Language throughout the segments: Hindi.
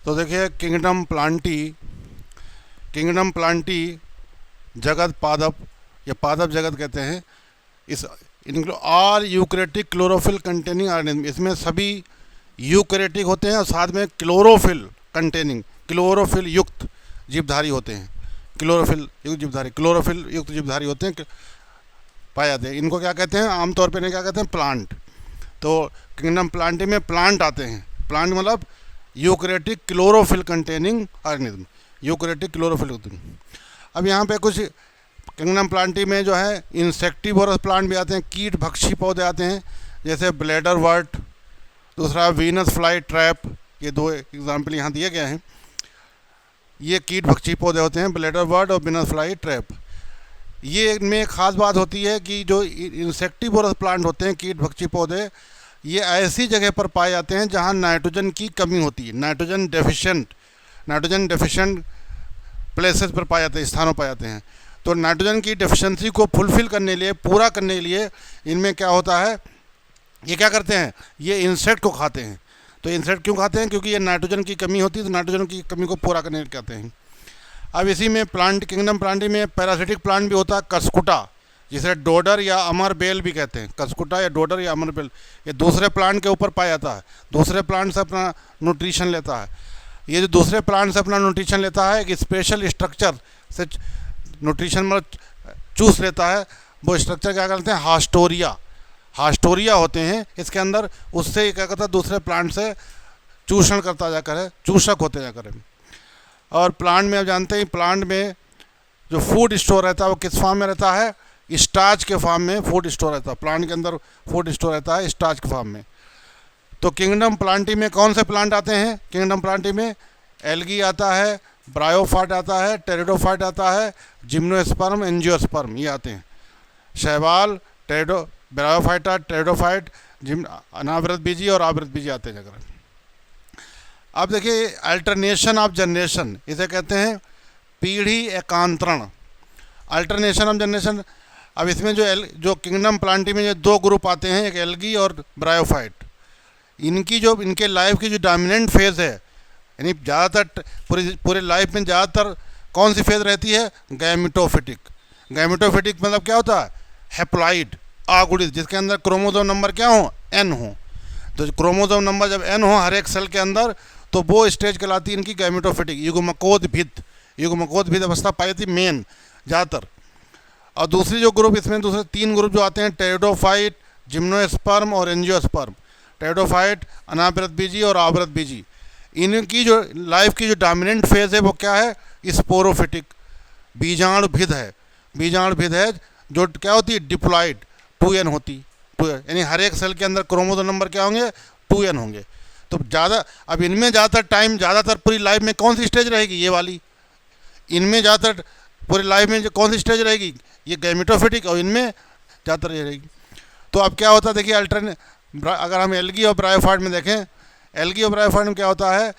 तो देखिए किंगडम प्लांटी जगत पादप या पादप जगत कहते हैं। इस इनको आर यूकरेटिक क्लोरोफिल कंटेनिंग ऑर्गेनिज्म, इसमें सभी यूकरेटिक होते हैं और साथ में क्लोरोफिल कंटेनिंग, क्लोरोफिल युक्त जीवधारी होते हैं। क्लोरोफिल युक्त जीवधारी होते हैं, पाए जाते हैं। इनको क्या कहते हैं आमतौर पर, इन्हें क्या कहते हैं प्लांट। तो किंगडम प्लांटी में प्लांट आते हैं। प्लांट मतलब यूकरेटिक क्लोरोफिल कंटेनिंग ऑर्गेनिज्म, यूकरेटिक क्लोरोफिल। अब यहाँ पे कुछ किंगडम प्लांटी में जो है इंसेक्टिवोरस प्लांट भी आते हैं, कीट भक्षी पौधे आते हैं, जैसे ब्लैडर वर्ट, दूसरा वीनस फ्लाई ट्रैप। ये दो एग्जाम्पल यहाँ दिए गए हैं। ये कीट भक्षी पौधे होते हैं, ब्लैडर वर्ट और वीनस फ्लाई ट्रैप। ये इनमें खास बात होती है कि जो इंसेक्टिवोरस प्लांट होते हैं, कीट भक्षी पौधे, ये ऐसी जगह पर पाए जाते हैं जहाँ नाइट्रोजन की कमी होती है, नाइट्रोजन डेफिशिएंट प्लेसेस पर पाए जाते हैं, स्थानों पाए जाते हैं। तो नाइट्रोजन की डेफिशिएंसी को फुलफिल करने लिए, पूरा करने के लिए इनमें क्या होता है, ये क्या करते हैं, ये इंसेक्ट को खाते हैं। तो इंसेक्ट क्यों खाते हैं, क्योंकि ये नाइट्रोजन की कमी होती है, तो नाइट्रोजन की कमी को पूरा करने के कहते हैं। अब इसी में किंगडम प्लांटी में पैरासिटिक प्लांट भी होता है, कसकुटा, जिसे डोडर या अमर बेल भी कहते हैं। कसकुटा या डोडर या अमर बेल, ये दूसरे प्लांट के ऊपर पाया जाता है, दूसरे प्लांट से अपना न्यूट्रिशन लेता है। ये जो दूसरे प्लांट से अपना न्यूट्रिशन लेता है, एक स्पेशल स्ट्रक्चर से न्यूट्रिशन मतलब चूस लेता है, वो स्ट्रक्चर क्या करते हैं, हास्टोरिया होते हैं इसके अंदर। उससे क्या करता है, दूसरे प्लांट से चूषण करता जाकर है, चूषक होते जाकर है। और प्लांट में आप जानते हैं, प्लांट में जो फूड स्टोर रहता है वो किस फॉर्म में रहता है, स्टार्च के फॉर्म में फूड स्टोर रहता है। प्लांट के अंदर फूड स्टोर रहता है स्टार्च के फॉर्म में। तो किंगडम प्लांटी में कौन से प्लांट आते हैं, किंगडम प्लांटी में एल्गी आता है, ब्रायोफाइट आता है, टेरिडोफाइट आता है, जिम्नोस्पर्म, एंजियोस्पर्म, ये आते हैं। शैवाल, ब्रायोफाइटा, टेरिडोफाइट, अनावृत बीजी और आवृत बीजी आते हैं जगह। अब देखिए अल्टरनेशन ऑफ जनरेशन, इसे कहते हैं पीढ़ी एकांतरण, अल्टरनेशन ऑफ जनरेशन। अब इसमें जो किंगडम प्लांटी में जो दो ग्रुप आते हैं, एक एल्गी और ब्रायोफाइट, इनके लाइफ की जो डोमिनेंट फेज़ है, यानी ज़्यादातर पूरे लाइफ में ज़्यादातर कौन सी फेज़ रहती है, गैमेटोफिटिक मतलब क्या होता है, हैप्लॉइड, आगुड़ित, जिसके अंदर क्रोमोसोम नंबर क्या हो, n हो। तो क्रोमोसोम नंबर जब n हो हर एक सेल के अंदर, तो वो स्टेज कहलाती है इनकी गैमेटोफिटिक, युग्मकोद्भिद अवस्था पाई जाती मेन ज़्यादातर। और दूसरी जो ग्रुप, इसमें दूसरे तीन ग्रुप जो आते हैं, टेरिडोफाइट, जिम्नोस्पर्म और एंजियोस्पर्म। टेरिडोफाइट, अनावृत बीजी और आवृत बीजी, इनकी जो लाइफ की जो डोमिनेंट फेज़ है वो क्या है, स्पोरोफिटिक, बीजाणुभिद है, जो क्या होती है, डिप्लॉइड, 2n होती, यानी हर एक सेल के अंदर क्रोमोसोम नंबर क्या होंगे, 2n होंगे। तो अब इनमें ज़्यादातर पूरी लाइफ में कौन सी स्टेज रहेगी, ये वाली। इनमें ज़्यादातर पूरी लाइफ में कौन सी स्टेज रहेगी, ये गैमेटोफिटिक, और इनमें ज़्यादातर ये रहेगी। तो अब क्या होता है, देखिए अगर हम एल्गी और ब्रायोफाइट में देखें, एल्गी और ब्रायोफाइट में क्या होता है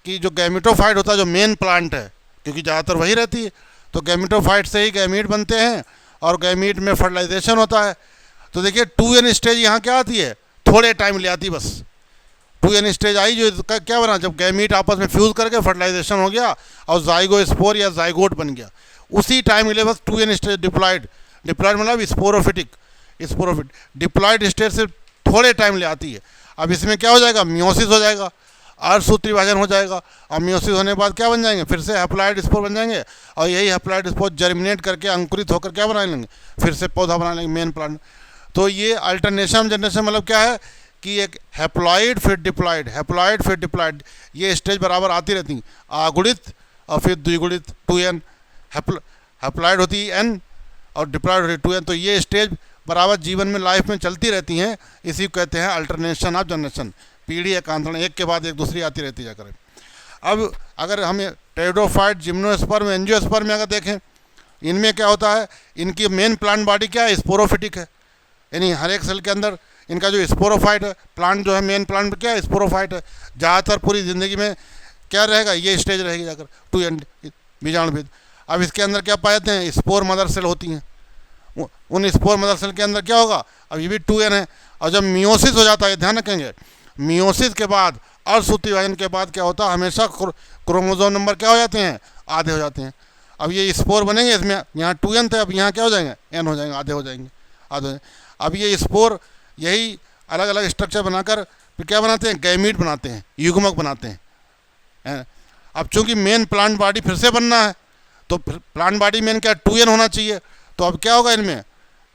कि जो गैमेटोफाइट होता है, जो मेन प्लांट है, क्योंकि ज़्यादातर वही रहती है, तो गैमेटोफाइट से ही गैमीट बनते हैं और गैमीट में फर्टिलाइजेशन होता है। तो देखिए 2n स्टेज यहाँ क्या आती है, थोड़े टाइम ले आती, बस 2n स्टेज आई, जो क्या बना, जब गैमीट आपस में फ्यूज़ करके फर्टिलाइजेशन हो गया और जाइगोस्पोर या जाइगोट बन गया, उसी टाइम मिले बस 2n स्टेज। डिप्लॉइड मतलब स्पोरोफिटिक, डिप्लॉइड स्टेज से थोड़े टाइम ले आती है। अब इसमें क्या हो जाएगा, मियोसिस हो जाएगा, अर्धसूत्री विभाजन हो जाएगा, और मियोसिस होने के बाद क्या बन जाएंगे, फिर से हैप्लॉइड स्पोर बन जाएंगे, और यही हैप्लॉइड स्पोर जर्मिनेट करके अंकुरित होकर क्या बना लेंगे, फिर से पौधा बना लेंगे, मेन प्लांट। तो ये अल्टरनेशन जनरेशन मतलब क्या है कि एक हैप्लॉइड फिर डिप्लॉइड, ये स्टेज बराबर आती रहती हैं, आगुड़ित और फिर द्विगुणित 2n, हैप्लॉइड होती है n और डिप्लॉइड होती है 2n। तो ये स्टेज बराबर जीवन में, लाइफ में चलती रहती हैं, इसी को कहते हैं अल्टरनेशन ऑफ जनरेशन, पीढ़ी एकांतरण, एक के बाद एक दूसरी आती रहती जाकर। अब अगर हम टेरिडोफाइट, जिम्नोस्पर्म, एंजियोस्पर्म में अगर देखें, इनमें क्या होता है, इनकी मेन प्लांट बॉडी क्या है, स्पोरोफिटिक है, यानी हर एक सेल के अंदर इनका जो स्पोरोफाइट है, प्लांट जो है मेन प्लांट क्या है, स्पोरोफाइट है। ज़्यादातर पूरी ज़िंदगी में क्या रहेगा, ये स्टेज रहेगी जाकर 2n, बीजाणुभिद। अब इसके अंदर क्या पाए जाते हैं, स्पोर मदर सेल होती हैं, उन स्पोर मदर सेल के अंदर क्या होगा, अब ये भी 2n है। और जब मियोसिस हो जाता है, ध्यान रखेंगे, मियोसिस के बाद अर्धसूत्रीय विभाजन के बाद क्या होता है, हमेशा क्रोमोसोम नंबर क्या हो जाते हैं, आधे हो जाते हैं। अब ये स्पोर बनेंगे, इसमें यहाँ 2n थे, अब यहाँ क्या हो जाएंगे, n हो जाएंगे, आधे हो जाएंगे, आधे हो जाएंगे। अब ये स्पोर यही अलग अलग स्ट्रक्चर बनाकर फिर क्या बनाते हैं, गैमीट बनाते हैं, युग्मक बनाते हैं। अब चूंकि मेन प्लांट बॉडी फिर से बनना है, तो प्लांट बॉडी में क्या 2n होना चाहिए, तो अब क्या होगा, इनमें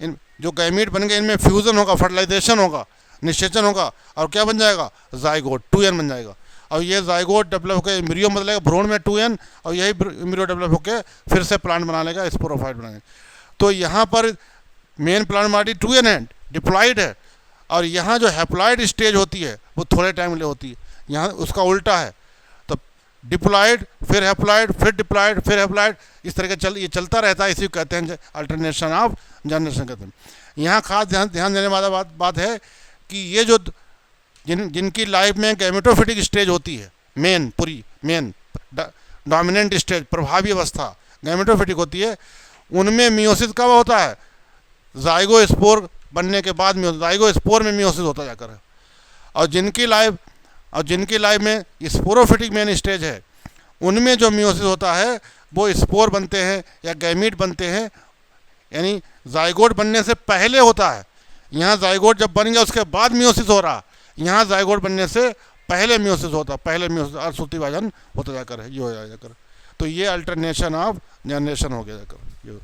इन जो गैमीट बन गए इनमें फ्यूजन होगा, फर्टिलाइजेशन होगा, निषेचन होगा, और क्या बन जाएगा, जाइगोट, 2n बन जाएगा। और ये जाइगोट डेवलप होकर एम्ब्रियो बदलेगा, भ्रूण में 2n, और यही एम्ब्रियो डेवलप होकर फिर से प्लांट बना लेगा, स्पोरोफाइट बनाएगा। तो यहाँ पर मेन प्लांट बॉडी 2n है, डिप्लॉइड है, और यहाँ जो हैप्लॉइड स्टेज होती है वो थोड़े टाइम के लिए होती है, यहाँ उसका उल्टा है। तो डिप्लॉइड, फिर हैप्लॉइड, फिर डिप्लॉइड, फिर हैप्लॉइड, इस तरह के ये चलता रहता है, इसी को कहते हैं अल्टरनेशन ऑफ जनरेशन कहते हैं। यहाँ खास ध्यान देने वाला बात है कि ये जो जिनकी लाइफ में गैमेटोफिटिक स्टेज होती है, मेन डोमिनेंट स्टेज, प्रभावी अवस्था गैमेटोफिटिक होती है, उनमें मियोसिस कब होता है, जाइगोस्पोर बनने के बाद जाइगोस्पोर में मियोसिस होता जाकर है। और जिनकी लाइफ में स्पोरोफिटिक मेन स्टेज है, उनमें जो मियोसिस होता है वो स्पोर बनते हैं या गैमीट बनते हैं, यानी जाइगोट बनने से पहले होता है। यहाँ जाइगोट जब बन गया उसके बाद मियोसिस हो रहा, यहाँ जाइगोट बनने से पहले मियोसिस होता, पहले मियोसिस अर्धसूत्रीय विभाजन होता जाकर है, ये हो जाकर। तो ये अल्टरनेशन ऑफ जनरेशन हो गया जाकर।